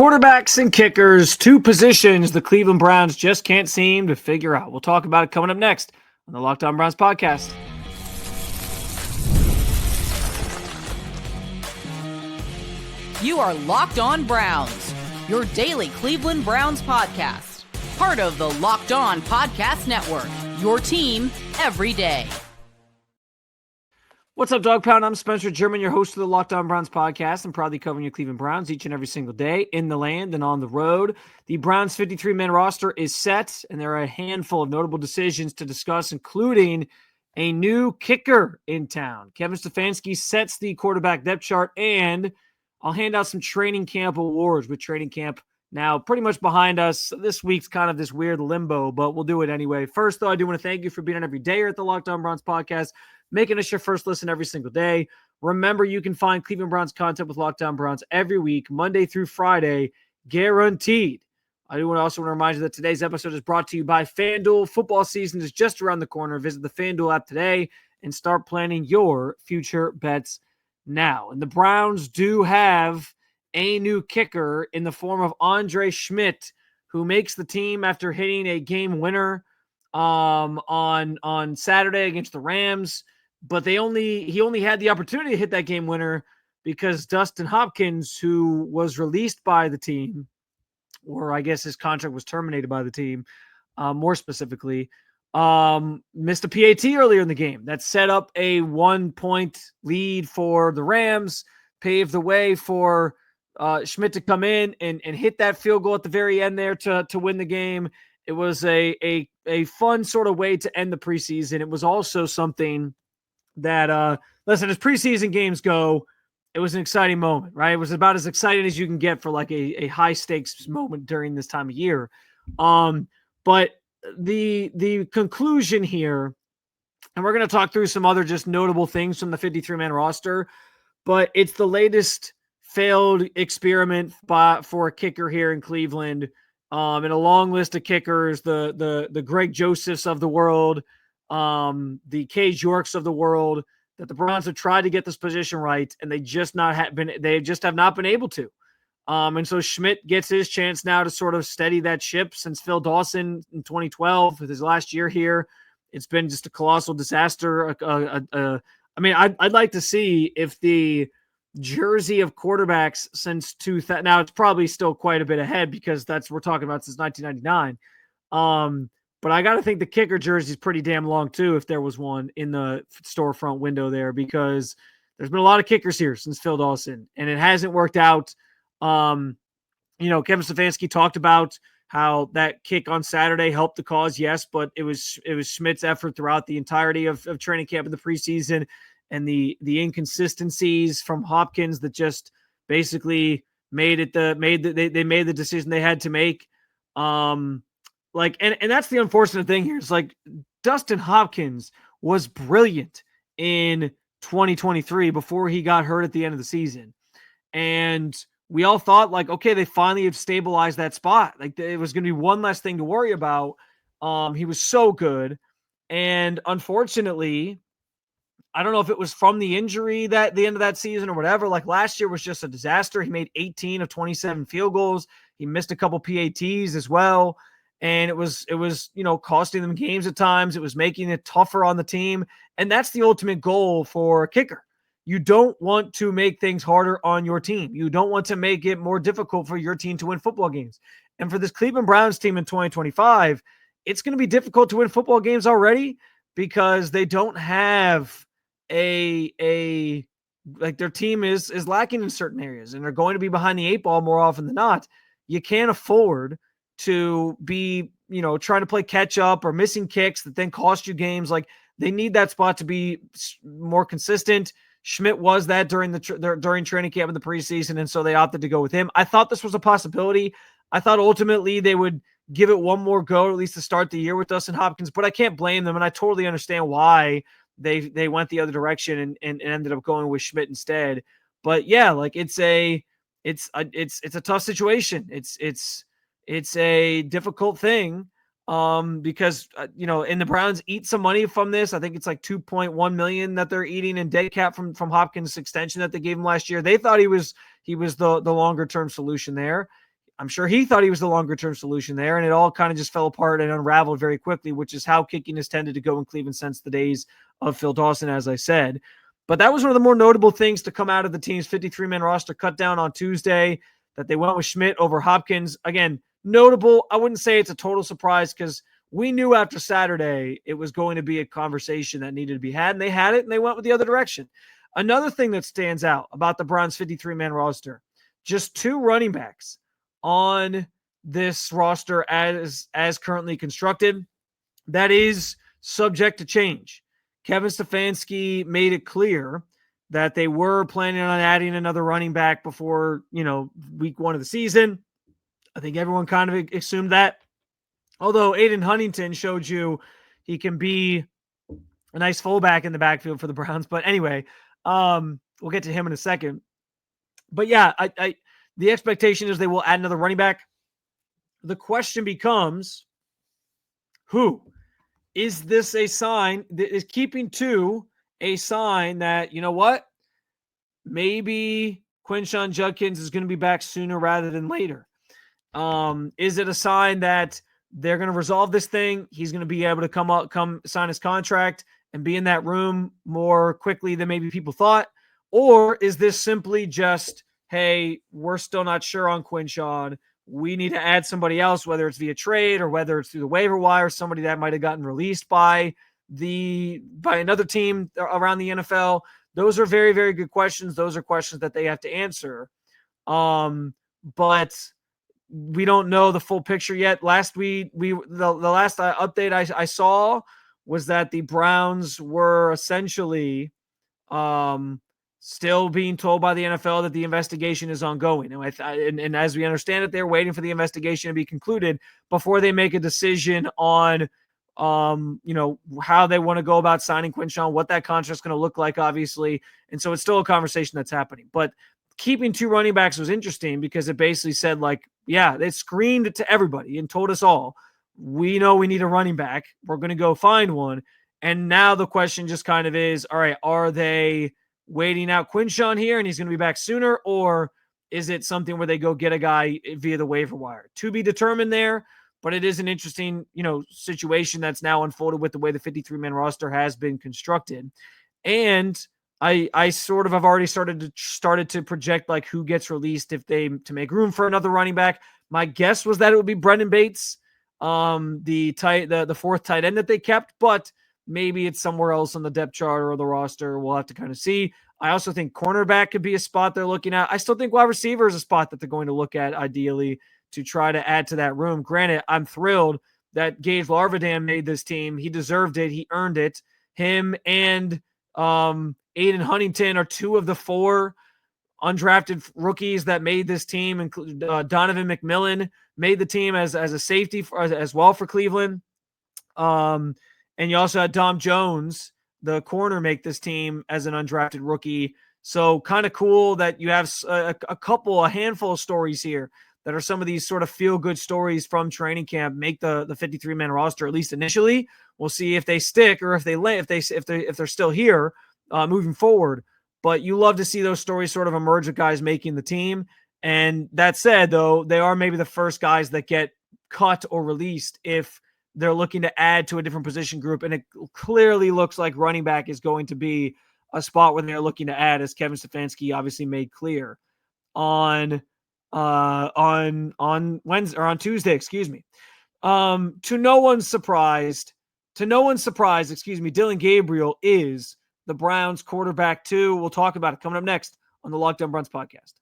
Quarterbacks and kickers, two positions the Cleveland Browns just can't seem to figure out. We'll talk about it coming up next on the Locked On Browns podcast. You are Locked On Browns, your daily Cleveland Browns podcast. Part of the Locked On Podcast Network, your team every day. What's up, Dog Pound? I'm Spencer German, your host of the Locked On Browns podcast. I'm proudly covering your Cleveland Browns each and every single day in the land and on the road. The Browns' 53-man roster is set, and there are a handful of notable decisions to discuss, including a new kicker in town. Kevin Stefanski sets the quarterback depth chart, and I'll hand out some training camp awards with training camp now pretty much behind us. This week's kind of this weird limbo, but we'll do it anyway. First, though, I do want to thank you for being on every day here at the Locked On Browns podcast, making us your first listen every single day. Remember, you can find Cleveland Browns content with Locked On Browns every week, Monday through Friday, guaranteed. I do also want to remind you that today's episode is brought to you by FanDuel. Football season is just around the corner. Visit the FanDuel app today and start planning your future bets now. And the Browns do have a new kicker in the form of Andre Szmyt, who makes the team after hitting a game winner on Saturday against the Rams. But he only had the opportunity to hit that game winner because Dustin Hopkins, who was released by the team, or I guess his contract was terminated by the team, more specifically, missed a PAT earlier in the game. That set up a 1-point lead for the Rams, paved the way for Szmyt to come in and hit that field goal at the very end there to win the game. It was a fun sort of way to end the preseason. It was also something that, listen, as preseason games go, it was an exciting moment, right? It was about as exciting as you can get for like a high stakes moment during this time of year. But the conclusion here, and we're going to talk through some other just notable things from the 53-man roster, but it's the latest failed experiment for a kicker here in Cleveland. And a long list of kickers, the Greg Josephs of the world, the Cage Yorks of the world, that the Browns have tried to get this position right, and they just have not been able to. And so Szmyt gets his chance now to sort of steady that ship. Since Phil Dawson in 2012, with his last year here, it's been just a colossal disaster. I'd like to see if the jersey of quarterbacks since 2000, now it's probably still quite a bit ahead because we're talking about since 1999. But I got to think the kicker jersey is pretty damn long too, if there was one in the storefront window there, because there's been a lot of kickers here since Phil Dawson, and it hasn't worked out. Kevin Stefanski talked about how that kick on Saturday helped the cause, yes, but it was Szmyt's effort throughout the entirety of training camp in the preseason, and the inconsistencies from Hopkins that just basically made the decision they had to make. And that's the unfortunate thing here. It's like Dustin Hopkins was brilliant in 2023 before he got hurt at the end of the season. And we all thought, like, okay, they finally have stabilized that spot. Like, it was going to be one less thing to worry about. He was so good. And unfortunately, I don't know if it was from the injury that the end of that season or whatever. Like, last year was just a disaster. He made 18 of 27 field goals. He missed a couple PATs as well. And it was, costing them games at times. It was making it tougher on the team. And that's the ultimate goal for a kicker. You don't want to make things harder on your team. You don't want to make it more difficult for your team to win football games. And for this Cleveland Browns team in 2025, it's going to be difficult to win football games already because they don't have their team is lacking in certain areas, and they're going to be behind the eight ball more often than not. You can't afford to be, trying to play catch up or missing kicks that then cost you games. Like, they need that spot to be more consistent. Szmyt was that during training camp in the preseason, and so they opted to go with him. I thought this was a possibility. I thought ultimately they would give it one more go, at least to start the year with Dustin Hopkins, but I can't blame them, and I totally understand why they went the other direction and ended up going with Szmyt instead. But yeah, like, it's a tough situation. It's a difficult thing. Because, and the Browns eat some money from this. I think it's like $2.1 million that they're eating in dead cap from Hopkins' extension that they gave him last year. They thought he was the longer term solution there. I'm sure he thought he was the longer-term solution there, and it all kind of just fell apart and unraveled very quickly, which is how kicking has tended to go in Cleveland since the days of Phil Dawson, as I said. But that was one of the more notable things to come out of the team's 53-man roster cut down on Tuesday, that they went with Szmyt over Hopkins. Again, notable. I wouldn't say it's a total surprise because we knew after Saturday it was going to be a conversation that needed to be had, and they had it, and they went with the other direction. Another thing that stands out about the Browns' 53-man roster, just 2 running backs on this roster as currently constructed. That is subject to change. Kevin Stefanski made it clear that they were planning on adding another running back before, week 1 of the season. I think everyone kind of assumed that. Although Aiden Huntington showed you he can be a nice fullback in the backfield for the Browns. But anyway, we'll get to him in a second. But yeah, the expectation is they will add another running back. The question becomes, who? Is this a sign? Is keeping 2 a sign that, you know what? Maybe Quinshon Judkins is going to be back sooner rather than later. Is it a sign that they're going to resolve this thing? He's going to be able to come sign his contract and be in that room more quickly than maybe people thought? Or is this simply just, hey, we're still not sure on Quinshon. We need to add somebody else, whether it's via trade or whether it's through the waiver wire, somebody that might have gotten released by another team around the NFL. Those are very, very good questions. Those are questions that they have to answer. But we don't know the full picture yet. Last week, the last update I saw was that the Browns were essentially still being told by the NFL that the investigation is ongoing. And as we understand it, they're waiting for the investigation to be concluded before they make a decision on, how they want to go about signing Quinshon, what that contract is going to look like, obviously. And so it's still a conversation that's happening. But keeping 2 running backs was interesting because it basically said, they screened it to everybody and told us all, we know we need a running back. We're going to go find one. And now the question just kind of is, all right, are they waiting out Quinshon here and he's going to be back sooner? Or is it something where they go get a guy via the waiver wire? To be determined there, but it is an interesting, situation that's now unfolded with the way the 53-man roster has been constructed. And I sort of have already started to project who gets released to make room for another running back. My guess was that it would be Brendan Bates, the fourth tight end that they kept, but maybe it's somewhere else on the depth chart or the roster. We'll have to kind of see. I also think cornerback could be a spot they're looking at. I still think wide receiver is a spot that they're going to look at ideally to try to add to that room. Granted, I'm thrilled that Gage Larvidan made this team. He deserved it. He earned it. Him and Aiden Huntington are 2 of the 4 undrafted rookies that made this team, including Donovan McMillan made the team as a safety as well for Cleveland. And you also had Dom Jones, the corner, make this team as an undrafted rookie. So kind of cool that you have a handful of stories here that are some of these sort of feel-good stories from training camp make the 53-man roster, at least initially. We'll see if they stick or if they're still here moving forward. But you love to see those stories sort of emerge of guys making the team. And that said, though, they are maybe the first guys that get cut or released if they're looking to add to a different position group. And it clearly looks like running back is going to be a spot where they're looking to add, as Kevin Stefanski obviously made clear on Wednesday or on Tuesday, excuse me. To no one's surprise, Dillon Gabriel is the Browns quarterback 2. We'll talk about it coming up next on the Locked On Browns podcast.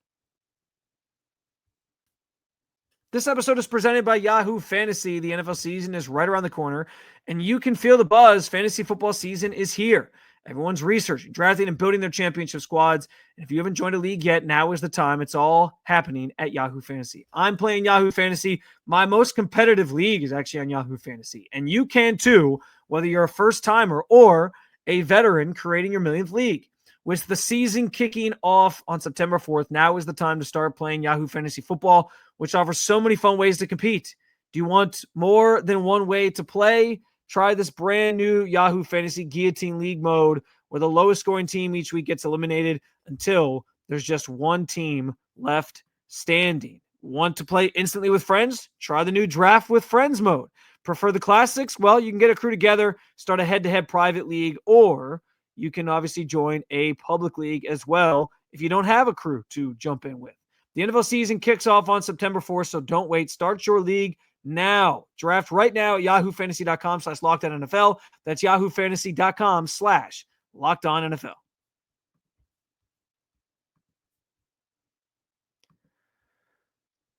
This episode is presented by Yahoo Fantasy. The NFL season is right around the corner, and you can feel the buzz. Fantasy football season is here. Everyone's researching, drafting, and building their championship squads. And if you haven't joined a league yet, now is the time. It's all happening at Yahoo Fantasy. I'm playing Yahoo Fantasy. My most competitive league is actually on Yahoo Fantasy. And you can too, whether you're a first-timer or a veteran creating your millionth league. With the season kicking off on September 4th, now is the time to start playing Yahoo Fantasy Football, which offers so many fun ways to compete. Do you want more than one way to play? Try this brand new Yahoo Fantasy Guillotine League mode, where the lowest scoring team each week gets eliminated until there's just one team left standing. Want to play instantly with friends? Try the new Draft with Friends mode. Prefer the classics? Well, you can get a crew together, start a head-to-head private league, or you can obviously join a public league as well if you don't have a crew to jump in with. The NFL season kicks off on September 4th, so don't wait. Start your league now. Draft right now at yahoofantasy.com/LockedOnNFL. That's yahoofantasy.com/LockedOnNFL.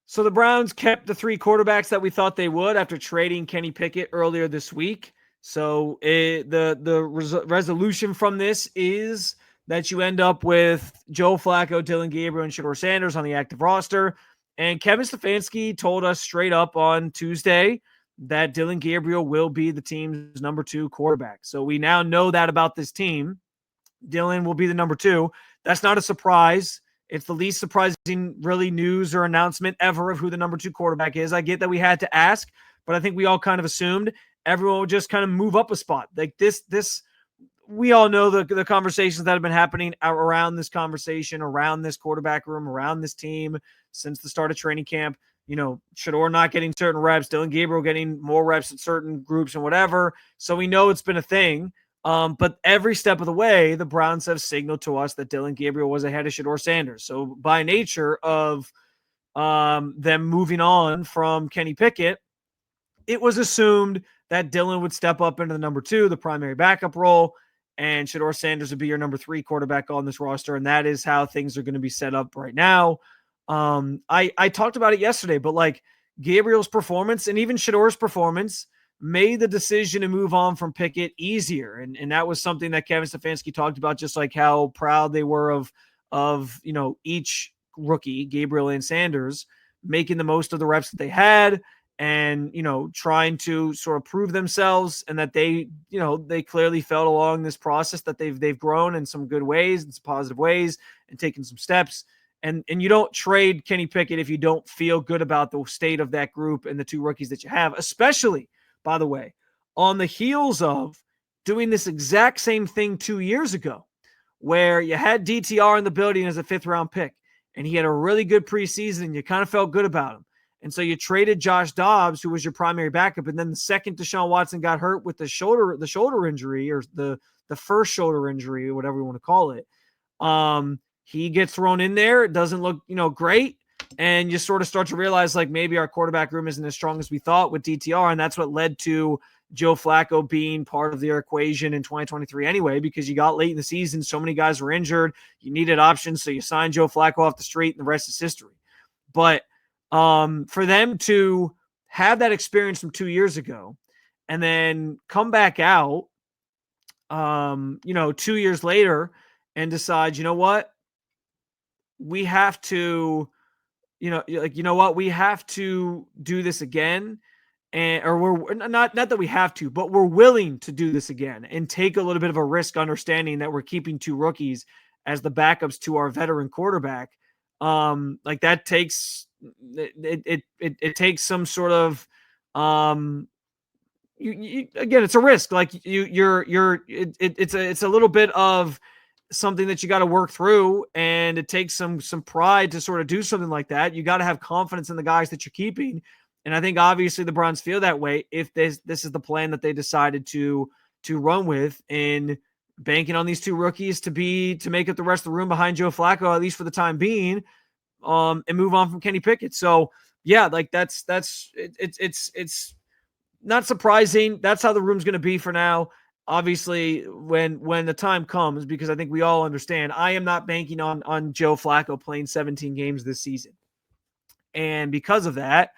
So the Browns kept the 3 quarterbacks that we thought they would after trading Kenny Pickett earlier this week. So the resolution from this is that you end up with Joe Flacco, Dillon Gabriel, and Shedeur Sanders on the active roster. And Kevin Stefanski told us straight up on Tuesday that Dillon Gabriel will be the team's number 2 quarterback. So we now know that about this team. Dillon will be the number 2. That's not a surprise. It's the least surprising, really, news or announcement ever of who the number 2 quarterback is. I get that we had to ask, but I think we all kind of assumed everyone would just kind of move up a spot. Like this, we all know the conversations that have been happening around this conversation, around this quarterback room, around this team since the start of training camp. You know, Shedeur not getting certain reps, Dillon Gabriel getting more reps in certain groups and whatever. So we know it's been a thing. But every step of the way, the Browns have signaled to us that Dillon Gabriel was ahead of Shedeur Sanders. So by nature of them moving on from Kenny Pickett, it was assumed that Dillon would step up into the number 2, the primary backup role, and Shedeur Sanders would be your number 3 quarterback on this roster. And that is how things are going to be set up right now. I talked about it yesterday, but like Gabriel's performance and even Shedeur's performance made the decision to move on from Pickett easier. And that was something that Kevin Stefanski talked about, just like how proud they were of, you know, each rookie, Gabriel and Sanders, making the most of the reps that they had and, you know, trying to sort of prove themselves, and that they, you know, they clearly felt along this process that they've grown in some good ways and some positive ways and taken some steps. And you don't trade Kenny Pickett if you don't feel good about the state of that group and the 2 rookies that you have, especially, by the way, on the heels of doing this exact same thing 2 years ago, where you had DTR in the building as a 5th-round pick, and he had a really good preseason, and you kind of felt good about him. And so you traded Josh Dobbs, who was your primary backup, and then the second Deshaun Watson got hurt with the shoulder injury, or the first shoulder injury, or whatever you want to call it, he gets thrown in there. It doesn't look, you know, great. And you sort of start to realize, like, maybe our quarterback room isn't as strong as we thought with DTR. And that's what led to Joe Flacco being part of their equation in 2023 anyway, because you got late in the season. So many guys were injured. You needed options. So you signed Joe Flacco off the street, and the rest is history. But for them to have that experience from 2 years ago and then come back out, 2 years later and decide, you know what? We have to, we have to do this again. Or we're not that we have to, but we're willing to do this again and take a little bit of a risk, understanding that we're keeping 2 rookies as the backups to our veteran quarterback. Like that takes, it takes some sort of, again, it's a risk. Like it's a little bit of something that you got to work through, and it takes some pride to sort of do something like that. You got to have confidence in the guys that you're keeping. And I think obviously the Browns feel that way if this is the plan that they decided to run with, in banking on these 2 rookies to make up the rest of the room behind Joe Flacco, at least for the time being, and move on from Kenny Pickett. So yeah, like it's not surprising. That's how the room's going to be for now. Obviously, when the time comes, because I think we all understand, I am not banking on Joe Flacco playing 17 games this season. And because of that,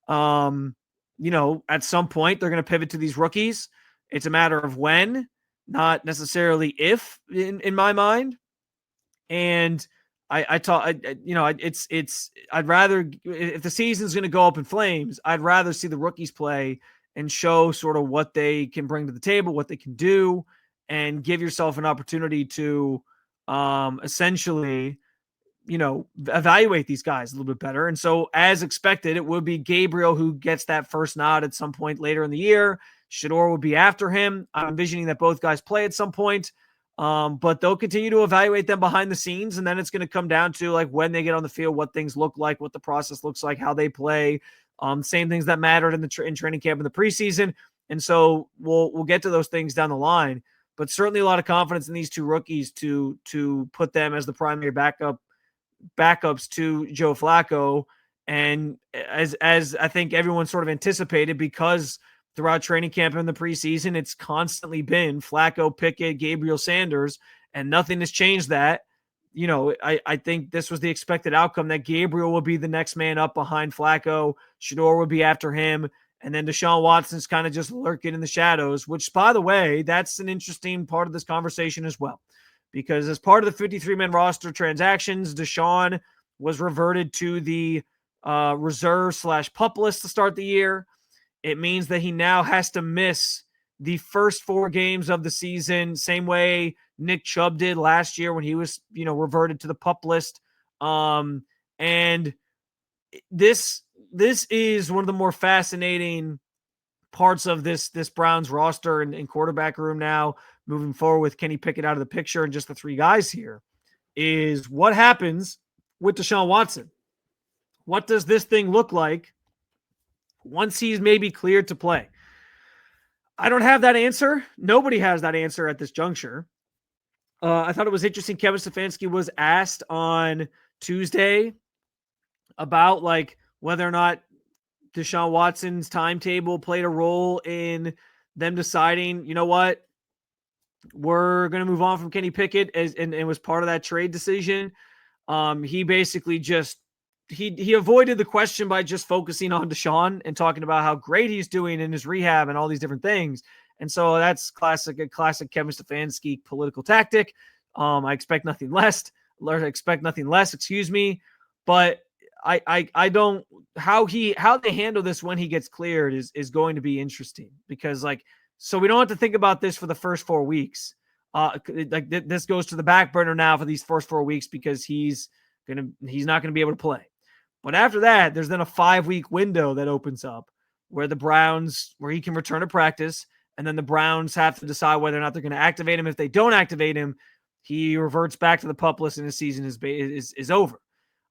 at some point they're going to pivot to these rookies. It's a matter of when, not necessarily if, in my mind. And I'd rather, if the season's going to go up in flames, I'd rather see the rookies play and show sort of what they can bring to the table, what they can do, and give yourself an opportunity to essentially, evaluate these guys a little bit better. And so, as expected, it would be Gabriel who gets that first nod at some point later in the year. Shedeur would be after him. I'm envisioning that both guys play at some point. But they'll continue to evaluate them behind the scenes, and then it's going to come down to like when they get on the field, what things look like, what the process looks like, how they play. Same things that mattered in in training camp in the preseason, and so we'll get to those things down the line. But certainly a lot of confidence in these two rookies to put them as the primary backups to Joe Flacco. And as I think everyone sort of anticipated, because throughout training camp and the preseason, it's constantly been Flacco, Pickett, Gabriel, Sanders, and nothing has changed that. You know, I think this was the expected outcome, that Gabriel will be the next man up behind Flacco. Shador would be after him. And then Deshaun Watson's kind of just lurking in the shadows, which, by the way, that's an interesting part of this conversation as well. Because as part of the 53-man roster transactions, Deshaun was reverted to the reserve/pup list to start the year. It means that he now has to miss the first 4 games of the season, same way Nick Chubb did last year when he was, reverted to the pup list. And this is one of the more fascinating parts of this Browns roster and quarterback room now, moving forward with Kenny Pickett out of the picture and just the 3 guys here, is what happens with Deshaun Watson. What does this thing look like once he's maybe cleared to play? I don't have that answer. Nobody has that answer at this juncture. I thought it was interesting. Kevin Stefanski was asked on Tuesday about like whether or not Deshaun Watson's timetable played a role in them deciding, you know what, we're going to move on from Kenny Pickett, and was part of that trade decision. He basically just he avoided the question by just focusing on Deshaun and talking about how great he's doing in his rehab and all these different things. And so that's a classic Kevin Stefanski political tactic. I expect nothing less. Excuse me. But I don't, how they handle this when he gets cleared is going to be interesting, because so we don't have to think about this for the first 4 weeks. This goes to the back burner now for these first 4 weeks, because he's not going to be able to play. But after that, there's then a 5-week window that opens up where he can return to practice, and then the Browns have to decide whether or not they're going to activate him. If they don't activate him, he reverts back to the pup list and his season is over.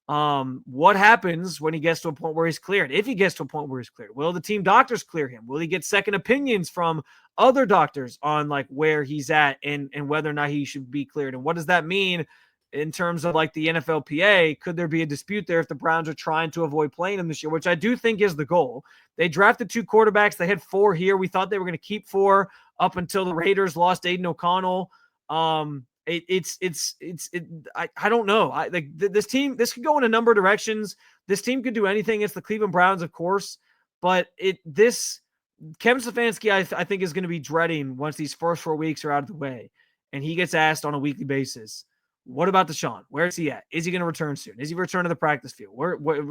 What happens when he gets to a point where he's cleared? If he gets to a point where he's cleared, will the team doctors clear him? Will he get second opinions from other doctors on like where he's at and whether or not he should be cleared? And what does that mean in terms of like the NFLPA? Could there be a dispute there if the Browns are trying to avoid playing him this year, which I do think is the goal? They drafted 2 quarterbacks. They had 4 here. We thought they were going to keep 4 up until the Raiders lost Aiden O'Connell. I don't know. This team, this could go in a number of directions. This team could do anything. It's the Cleveland Browns, of course, but Kevin Stefanski, I think, is going to be dreading once these first 4 weeks are out of the way and he gets asked on a weekly basis, what about Deshaun? Where is he at? Is he going to return soon? Is he returning to the practice field?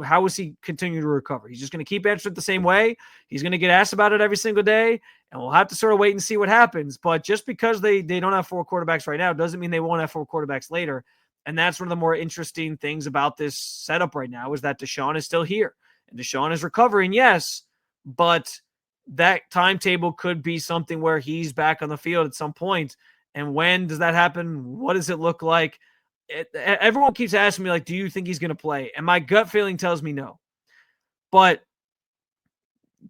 How is he continuing to recover? He's just going to keep answering it the same way. He's going to get asked about it every single day, and we'll have to sort of wait and see what happens. But just because they don't have 4 quarterbacks right now doesn't mean they won't have 4 quarterbacks later. And that's one of the more interesting things about this setup right now, is that Deshaun is still here. And Deshaun is recovering, yes, but that timetable could be something where he's back on the field at some point. And when does that happen? What does it look like? Everyone keeps asking me, like, do you think he's going to play? And my gut feeling tells me no. But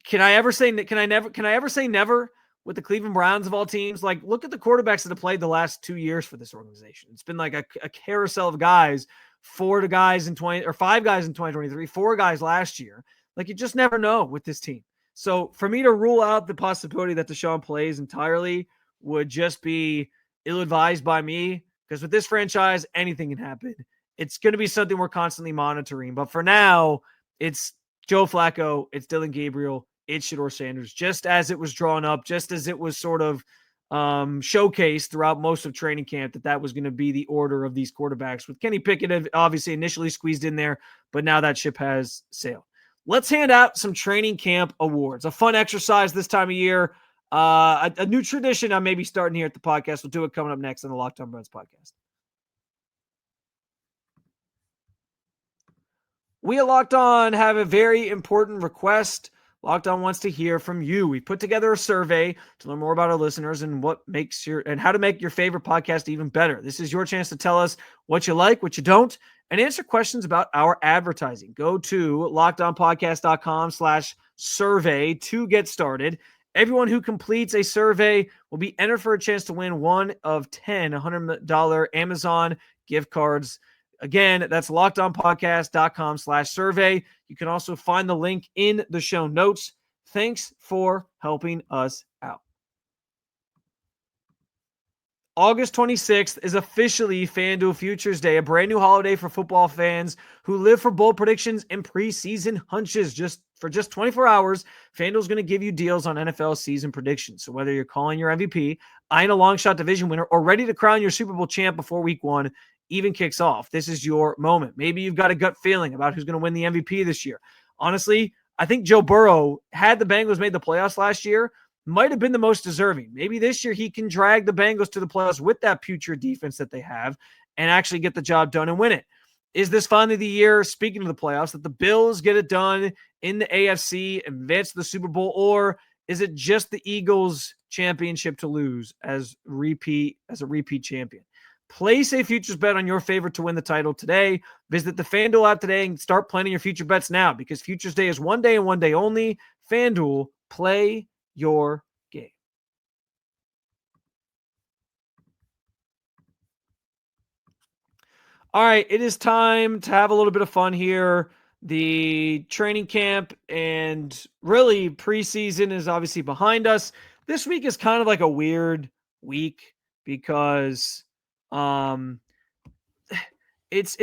can I ever say never with the Cleveland Browns of all teams? Like, look at the quarterbacks that have played the last 2 years for this organization. It's been like a carousel of guys, 5 guys in 2023, 4 guys last year. Like, you just never know with this team. So for me to rule out the possibility that Deshaun plays entirely would just be ill-advised by me, because with this franchise, anything can happen. It's going to be something we're constantly monitoring. But for now, it's Joe Flacco, it's Dillon Gabriel, it's Shador Sanders, just as it was drawn up, just as it was sort of showcased throughout most of training camp, that was going to be the order of these quarterbacks, with Kenny Pickett obviously initially squeezed in there, but now that ship has sailed. Let's hand out some training camp awards, a fun exercise this time of year. A new tradition I may be starting here at the podcast. We'll do it coming up next on the Locked On Browns podcast. We at Locked On have a very important request. Locked On wants to hear from you. We put together a survey to learn more about our listeners and how to make your favorite podcast even better. This is your chance to tell us what you like, what you don't, and answer questions about our advertising. Go to lockedonpodcast.com/survey to get started. Everyone who completes a survey will be entered for a chance to win one of 10 $100 Amazon gift cards. Again, that's lockedonpodcast.com/survey. You can also find the link in the show notes. Thanks for helping us out. August 26th is officially FanDuel Futures Day, a brand new holiday for football fans who live for bold predictions and preseason hunches. For just 24 hours, FanDuel's going to give you deals on NFL season predictions. So whether you're calling your MVP, eyeing a long shot division winner, or ready to crown your Super Bowl champ before week 1 even kicks off, this is your moment. Maybe you've got a gut feeling about who's going to win the MVP this year. Honestly, I think Joe Burrow, had the Bengals made the playoffs last year, might have been the most deserving. Maybe this year he can drag the Bengals to the playoffs with that putrid defense that they have and actually get the job done and win it. Is this finally the year, speaking of the playoffs, that the Bills get it done in the AFC and advance to the Super Bowl, or is it just the Eagles' championship to lose as a repeat champion? Place a futures bet on your favorite to win the title today. Visit the FanDuel app today and start planning your future bets now, because Futures Day is one day and one day only. FanDuel, play your game. All right, it is time to have a little bit of fun here. The training camp and really preseason is obviously behind us. This week is kind of like a weird week because it's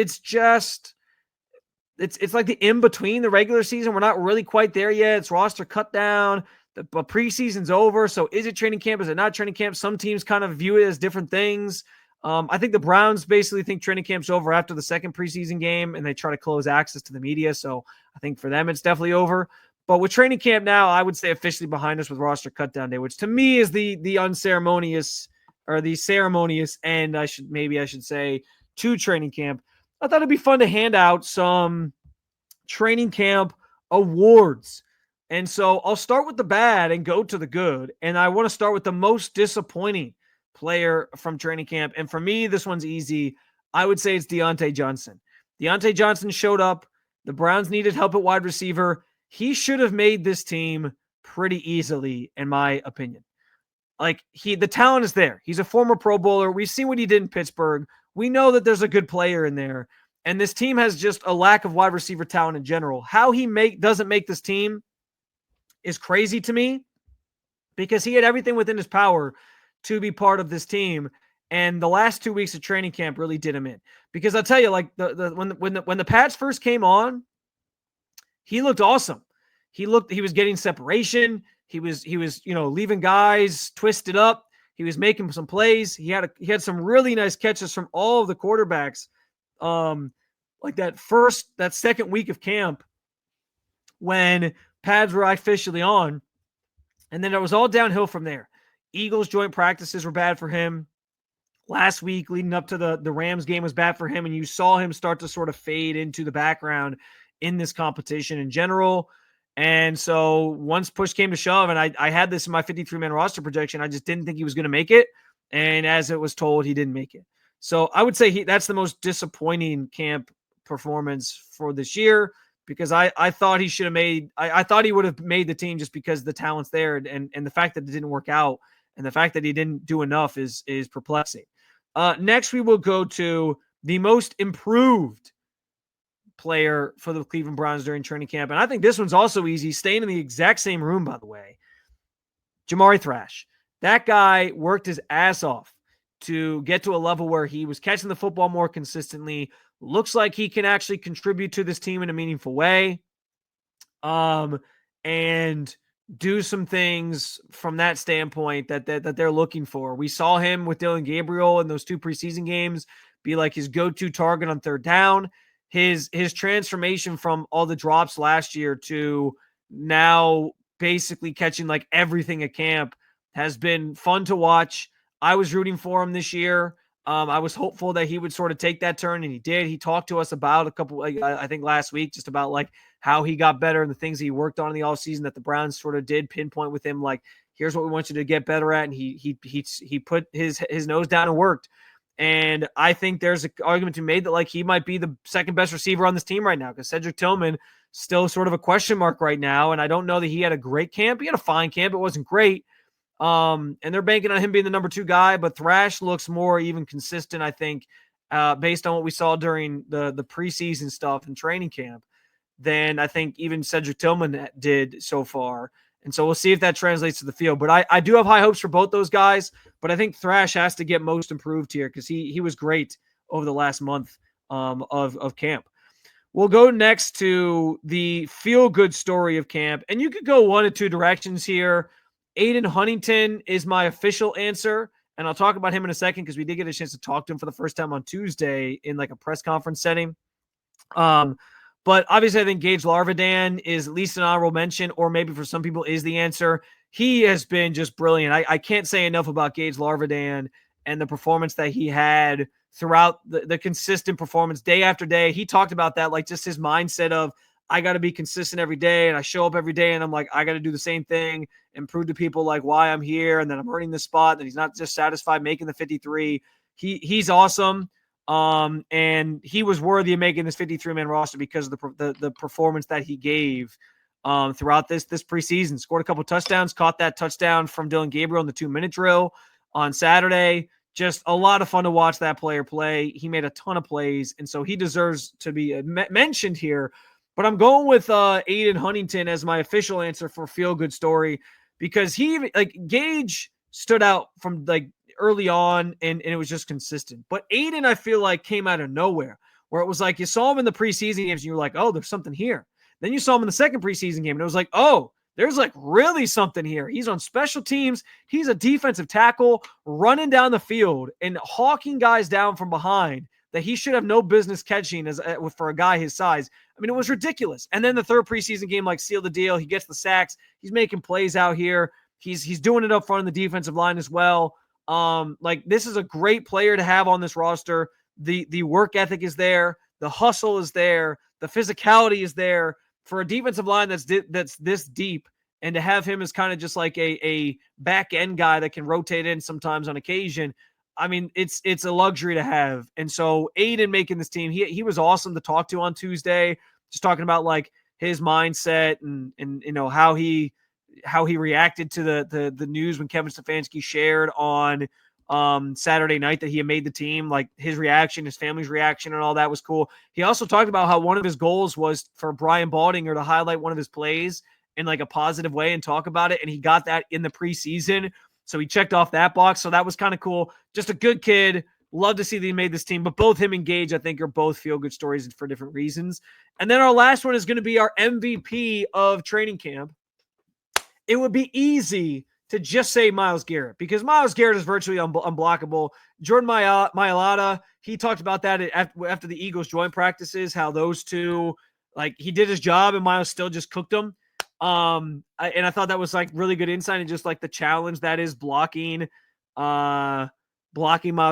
like the in between the regular season. We're not really quite there yet. It's roster cut down. But preseason's over. So is it training camp? Is it not training camp? Some teams kind of view it as different things. I think the Browns basically think training camp's over after the second preseason game, and they try to close access to the media. So I think for them, it's definitely over. But with training camp now, I would say officially behind us with roster cutdown day, which to me is the unceremonious or the ceremonious end, I should say, to training camp. I thought it'd be fun to hand out some training camp awards. And so I'll start with the bad and go to the good. And I want to start with the most disappointing player from training camp. And for me, this one's easy. I would say it's Diontae Johnson. Diontae Johnson showed up. The Browns needed help at wide receiver. He should have made this team pretty easily, in my opinion. Like, the talent is there. He's a former Pro Bowler. We've seen what he did in Pittsburgh. We know that there's a good player in there. And this team has just a lack of wide receiver talent in general. How he doesn't make this team is crazy to me, because he had everything within his power to be part of this team. And the last 2 weeks of training camp really did him in, because I'll tell you, like when the Pats first came on, he looked awesome. He was getting separation. He was, leaving guys twisted up. He was making some plays. He had some really nice catches from all of the quarterbacks. Like that second week of camp when pads were officially on, and then it was all downhill from there. Eagles joint practices were bad for him. Last week leading up to the Rams game was bad for him, and you saw him start to sort of fade into the background in this competition in general. And so once push came to shove, and I had this in my 53-man roster projection, I just didn't think he was going to make it. And as it was told, he didn't make it. So I would say that's the most disappointing camp performance for this year, because I thought he should have made – I thought he would have made the team just because the talent's there, and the fact that it didn't work out and the fact that he didn't do enough is perplexing. Next, we will go to the most improved player for the Cleveland Browns during training camp. And I think this one's also easy, staying in the exact same room, by the way. Jamari Thrash. That guy worked his ass off to get to a level where he was catching the football more consistently. Looks like he can actually contribute to this team in a meaningful way. And do some things from that standpoint that they're looking for. We saw him with Dillon Gabriel in those 2 preseason games be like his go-to target on third down. His transformation from all the drops last year to now basically catching like everything at camp has been fun to watch. I was rooting for him this year. I was hopeful that he would sort of take that turn, and he did. He talked to us about a couple, I think last week, just about like how he got better and the things he worked on in the offseason that the Browns sort of did pinpoint with him. Like, here's what we want you to get better at. And he put his nose down and worked. And I think there's an argument to be made that like he might be the second best receiver on this team right now, because Cedric Tillman still sort of a question mark right now. And I don't know that he had a great camp. He had a fine camp. It wasn't great. And they're banking on him being the number 2 guy, but Thrash looks more even consistent, I think, based on what we saw during the preseason stuff and training camp, than I think even Cedric Tillman did so far. And so we'll see if that translates to the field. But I do have high hopes for both those guys, but I think Thrash has to get most improved here, because he was great over the last month of camp. We'll go next to the feel-good story of camp, and you could go one of two directions here. Aiden Huntington is my official answer, and I'll talk about him in a second because we did get a chance to talk to him for the first time on Tuesday in like a press conference setting. But obviously I think Gage Larvidan is at least an honorable mention, or maybe for some people is the answer. He has been just brilliant. I can't say enough about Gage Larvidan and the performance that he had throughout the consistent performance day after day. He talked about that, like just his mindset of, I got to be consistent every day, and I show up every day, and I'm like, I got to do the same thing and prove to people like why I'm here, and then I'm earning the spot, and he's not just satisfied making the 53. He's awesome, and he was worthy of making this 53-man roster because of the performance that he gave throughout this preseason. Scored a couple touchdowns, caught that touchdown from Dillon Gabriel in the 2-minute drill on Saturday. Just a lot of fun to watch that player play. He made a ton of plays, and so he deserves to be mentioned here. But I'm going with Aiden Huntington as my official answer for feel-good story, because Gage stood out from like early on and it was just consistent. But Aiden, I feel like, came out of nowhere, where it was like you saw him in the preseason games and you were like, oh, there's something here. Then you saw him in the second preseason game and it was like, oh, there's like really something here. He's on special teams. He's a defensive tackle running down the field and hawking guys down from behind that he should have no business catching for a guy his size. I mean, it was ridiculous. And then the third preseason game, like, sealed the deal. He gets the sacks. He's making plays out here. He's doing it up front in the defensive line as well. Like, this is a great player to have on this roster. The work ethic is there. The hustle is there. The physicality is there for a defensive line that's this deep. And to have him as kind of just like a back end guy that can rotate in sometimes on occasion, I mean, it's a luxury to have. And so Aiden making this team, he was awesome to talk to on Tuesday, just talking about like his mindset and you know how he reacted to the news when Kevin Stefanski shared on Saturday night that he had made the team. Like his reaction, his family's reaction, and all that was cool. He also talked about how one of his goals was for Brian Baldinger to highlight one of his plays in like a positive way and talk about it, and he got that in the preseason. So he checked off that box. So that was kind of cool. Just a good kid. Love to see that he made this team. But both him and Gage, I think, are both feel-good stories for different reasons. And then our last one is going to be our MVP of training camp. It would be easy to just say Myles Garrett, because Myles Garrett is virtually unblockable. Jordan Mailata, he talked about that after the Eagles joint practices, how those two, like, he did his job and Myles still just cooked him. And I thought that was like really good insight and just like the challenge that is blocking Myles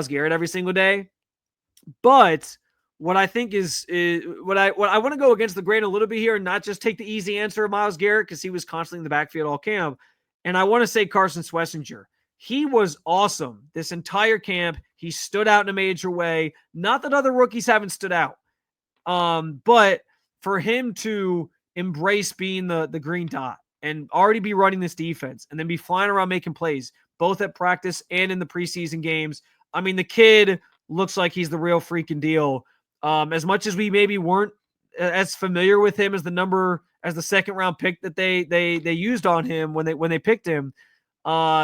Garrett every single day. But what I think is what I want to go against the grain a little bit here and not just take the easy answer of Myles Garrett, because he was constantly in the backfield all camp. And I want to say Carson Schlesinger. He was awesome this entire camp. He stood out in a major way. Not that other rookies haven't stood out. But for him to embrace being the green dot and already be running this defense and then be flying around making plays, both at practice and in the preseason games. I mean, the kid looks like he's the real freaking deal. As much as we maybe weren't as familiar with him as the second round pick that they used on him when they picked him,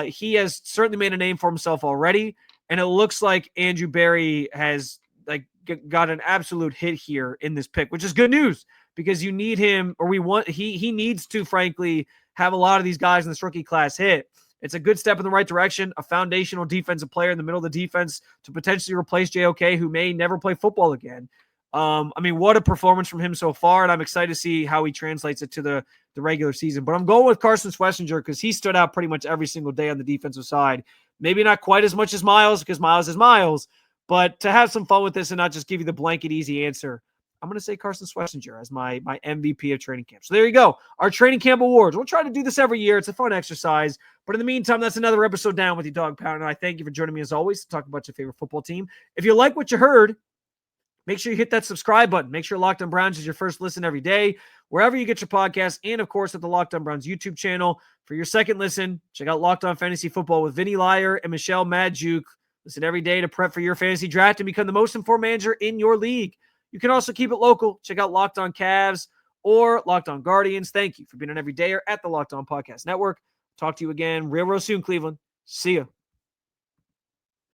he has certainly made a name for himself already. And it looks like Andrew Berry has like got an absolute hit here in this pick, which is good news, because you need him, or he needs to, frankly, have a lot of these guys in this rookie class hit. It's a good step in the right direction, a foundational defensive player in the middle of the defense to potentially replace JOK, who may never play football again. I mean, what a performance from him so far, and I'm excited to see how he translates it to the regular season. But I'm going with Carson Schlesinger because he stood out pretty much every single day on the defensive side. Maybe not quite as much as Myles, because Myles is Myles, But to have some fun with this and not just give you the blanket easy answer, I'm going to say Carson Schlesinger as my MVP of training camp. So there you go. Our training camp awards. We'll try to do this every year. It's a fun exercise. But in the meantime, that's another episode down with you, Dog Pound. And I thank you for joining me as always to talk about your favorite football team. If you like what you heard, make sure you hit that subscribe button. Make sure Locked On Browns is your first listen every day, wherever you get your podcasts, and of course at the Locked On Browns YouTube channel. For your second listen, check out Locked On Fantasy Football with Vinny Lyer and Michelle Madjuk. Listen every day to prep for your fantasy draft and become the most informed manager in your league. You can also keep it local. Check out Locked On Cavs or Locked On Guardians. Thank you for being an everydayer at the Locked On Podcast Network. Talk to you again real soon, Cleveland. See ya.